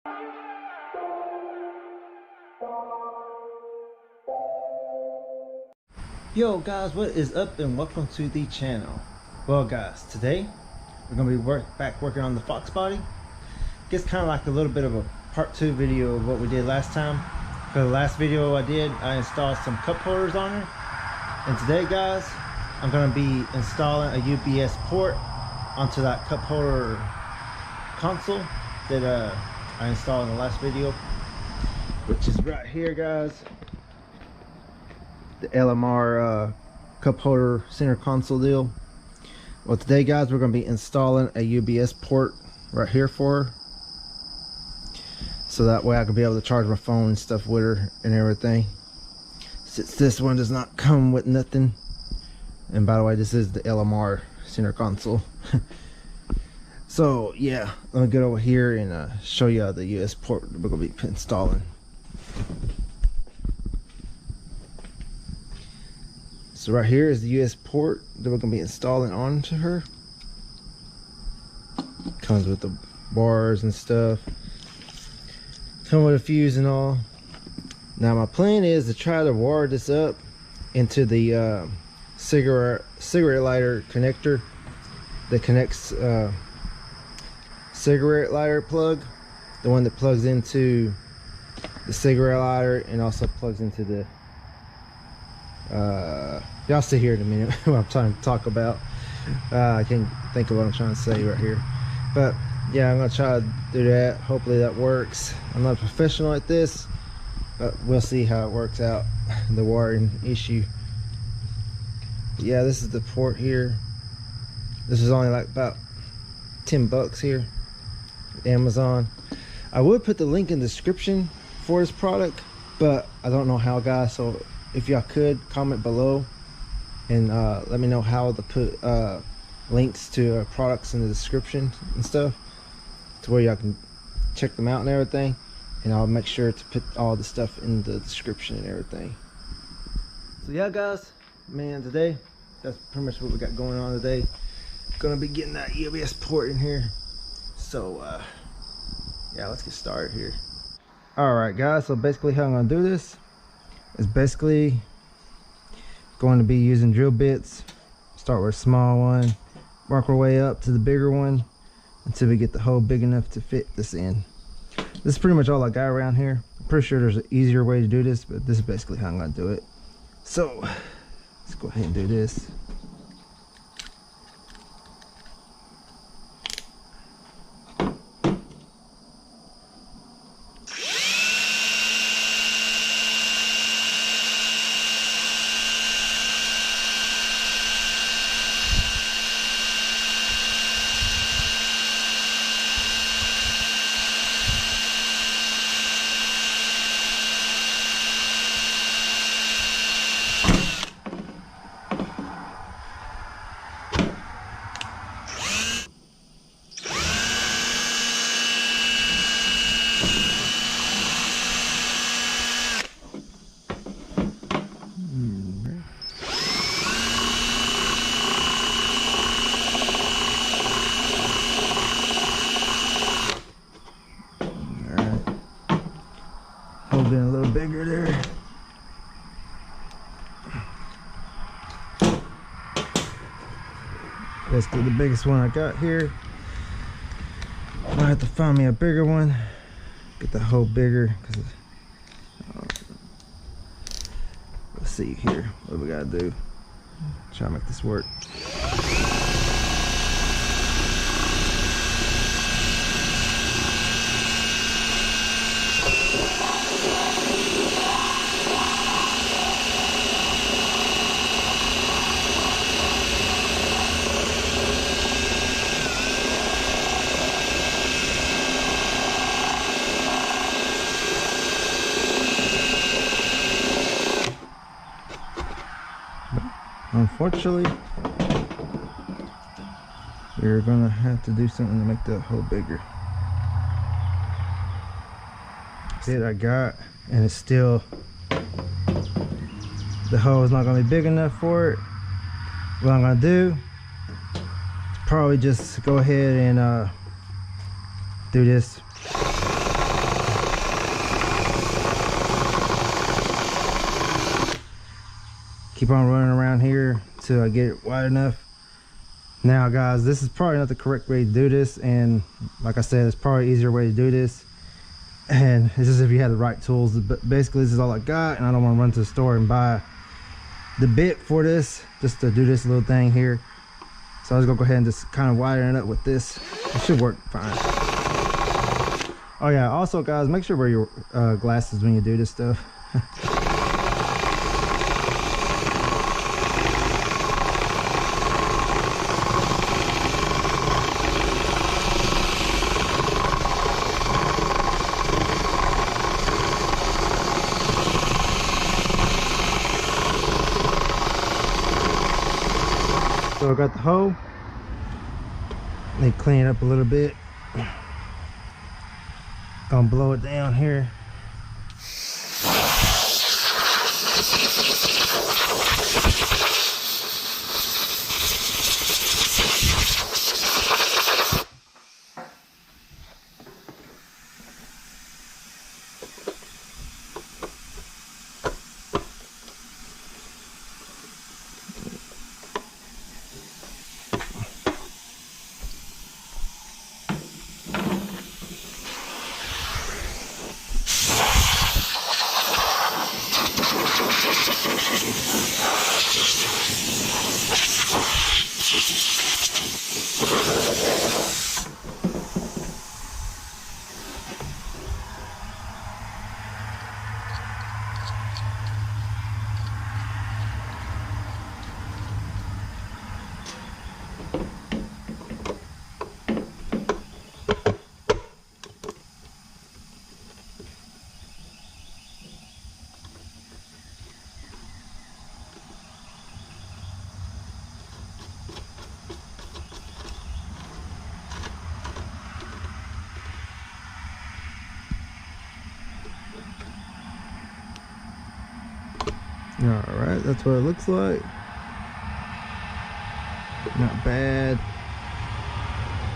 Yo guys, what is up and welcome to the channel. Well guys, today we're going to be back working on the foxbody. It's kind of like a little bit of a part 2 video of what we did last time. For the last video I installed some cup holders on her. And today guys, I'm going to be installing a UPS port onto that cup holder console that I installed in the last video, which is right here guys. The LMR cup holder center console deal. Well, today guys, we're going to be installing a UPS port right here for her, so that way I can be able to charge my phone and stuff with her and everything, since this one does not come with nothing. And by the way, this is the LMR center console. So yeah, let me get over here and show you the US port that we're going to be installing. So right here is the US port that we're going to be installing onto her. Comes with the bars and stuff. Come with a fuse and all. Now my plan is to try to wire this up into the cigarette lighter connector that connects cigarette lighter plug, the one that plugs into the cigarette lighter and also plugs into the y'all see here in a minute what I'm trying to talk about. I can't think of what I'm trying to say right here, but yeah, I'm gonna try to do that. Hopefully that works. I'm not a professional at this, but we'll see how it works out, the wiring issue. But yeah, this is the port here. This is only like about 10 bucks here at Amazon. I would put the link in the description for this product, but I don't know how guys, so if y'all could comment below and let me know how to put links to products in the description and stuff, to where y'all can check them out and everything, and I'll make sure to put all the stuff in the description and everything. So yeah guys, man, today that's pretty much what we got going on today. Gonna be getting that UPS port in here, so yeah, let's get started here. All right guys, so basically how I'm gonna do this is basically going to be using drill bits. Start with a small one, work our way up to the bigger one until we get the hole big enough to fit this in. This is pretty much all I got around here. I'm pretty sure there's an easier way to do this, but this is basically how I'm going to do it. So let's go ahead and do this. Been a little bigger there. Basically the biggest one I got here. I have to find me a bigger one, get the hole bigger, because let's see here what we gotta do, try to make this work. Unfortunately, we're gonna have to do something to make the hole bigger. It I got, and it's still, the hole is not gonna be big enough for it. What I'm gonna do is probably just go ahead and do this keep on running around here till I get it wide enough. Now guys, this is probably not the correct way to do this, and like I said, it's probably an easier way to do this, and it's just if you had the right tools. But basically this is all I got, and I don't want to run to the store and buy the bit for this just to do this little thing here. So I was gonna go ahead and just kind of widen it up with this. It should work fine. Oh yeah, also guys, make sure you wear your glasses when you do this stuff. So I got the hoe. Let me clean it up a little bit. Gonna blow it down here. All right, that's what it looks like. Not bad.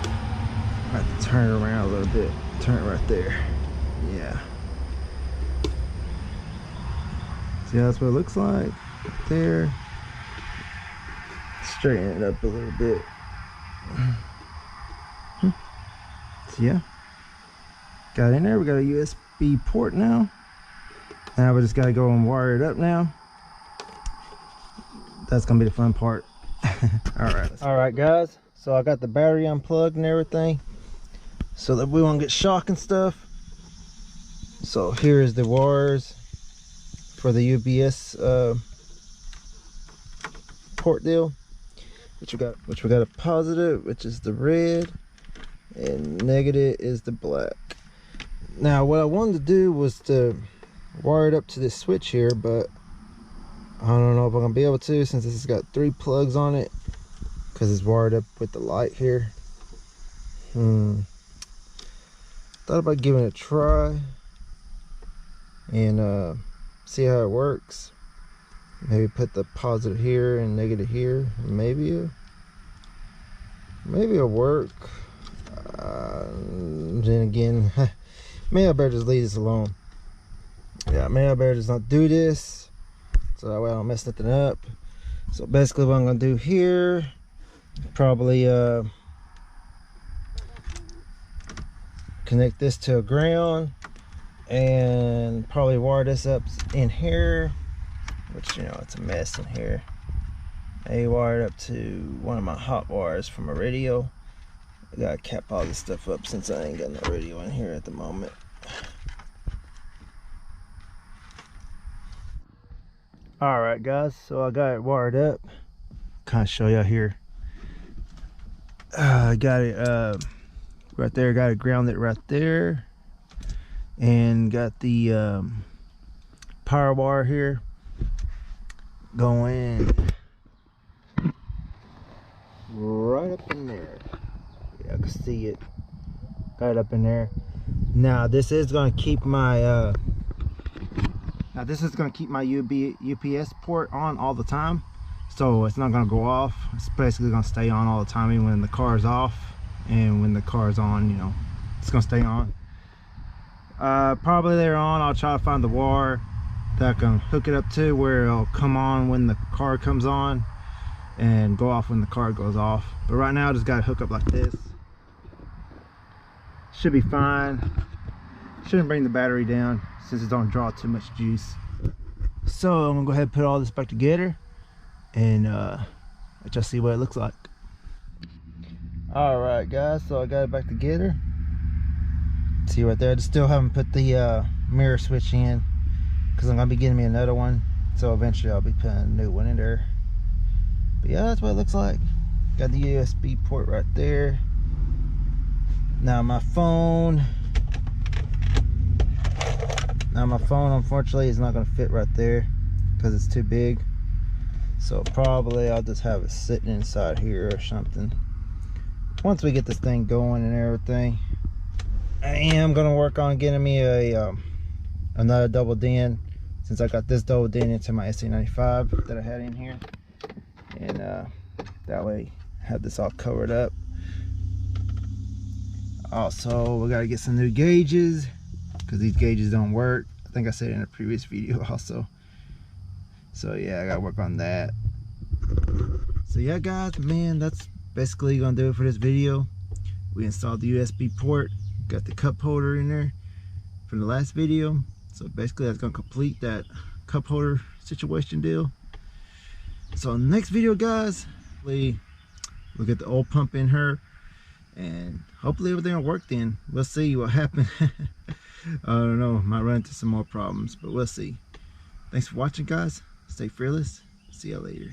I have to turn it around a little bit. Turn it right there. Yeah. See how that's what it looks like? Right there. Straighten it up a little bit. So yeah. Got in there. We got a USB port now. Now we just gotta go and wire it up now. That's gonna be the fun part. All right guys, so I got the battery unplugged and everything so that we won't get shock and stuff. So here is the wires for the UPS port deal, which we got a positive, which is the red, and negative is the black. Now what I wanted to do was to wire it up to this switch here, but I don't know if I'm gonna be able to, since this has got 3 plugs on it, because it's wired up with the light here. Thought about giving it a try and see how it works. Maybe put the positive here and negative here. Maybe it'll work. Then again, maybe I better just leave this alone. Yeah, maybe I better just not do this, so that way I don't mess nothing up. So basically what I'm gonna do here, probably connect this to a ground and probably wire this up in here, which, you know, it's a mess in here. I wired up to one of my hot wires from a radio. I gotta cap all this stuff up since I ain't got no radio in here at the moment. All right guys, so I got it wired up. Kind of show y'all here. I got it right there. Got it grounded right there, and got the power wire here going right up in there. Yeah, I can see it. Got it up in there. Now this is going to keep my UPS port on all the time, so it's not going to go off. It's basically going to stay on all the time, even when the car is off, and when the car is on, you know, it's going to stay on. Probably later on I'll try to find the wire that I can hook it up to where it'll come on when the car comes on and go off when the car goes off. But right now I just got to hook up like this. Should be fine. Shouldn't bring the battery down since it don't draw too much juice. So I'm gonna go ahead and put all this back together and let y'all see what it looks like. All right guys, so I got it back together. See right there, I still haven't put the mirror switch in because I'm gonna be getting me another one, so eventually I'll be putting a new one in there. But yeah, that's what it looks like. Got the USB port right there. Now my phone unfortunately is not going to fit right there because it's too big, so probably I'll just have it sitting inside here or something once we get this thing going and everything. I am going to work on getting me a another double din, since I got this double din into my SC95 that I had in here, and that way I have this all covered up. Also, we got to get some new gauges because these gauges don't work. I think I said in a previous video also. So yeah, I gotta work on that. So yeah guys, man, that's basically gonna do it for this video. We installed the USB port, got the cup holder in there from the last video. So basically that's gonna complete that cup holder situation deal. So in the next video guys, we'll get the oil pump in her and hopefully everything will work then. We'll see what happens. I don't know, might run into some more problems, but we'll see. Thanks for watching guys. Stay fearless. See y'all later.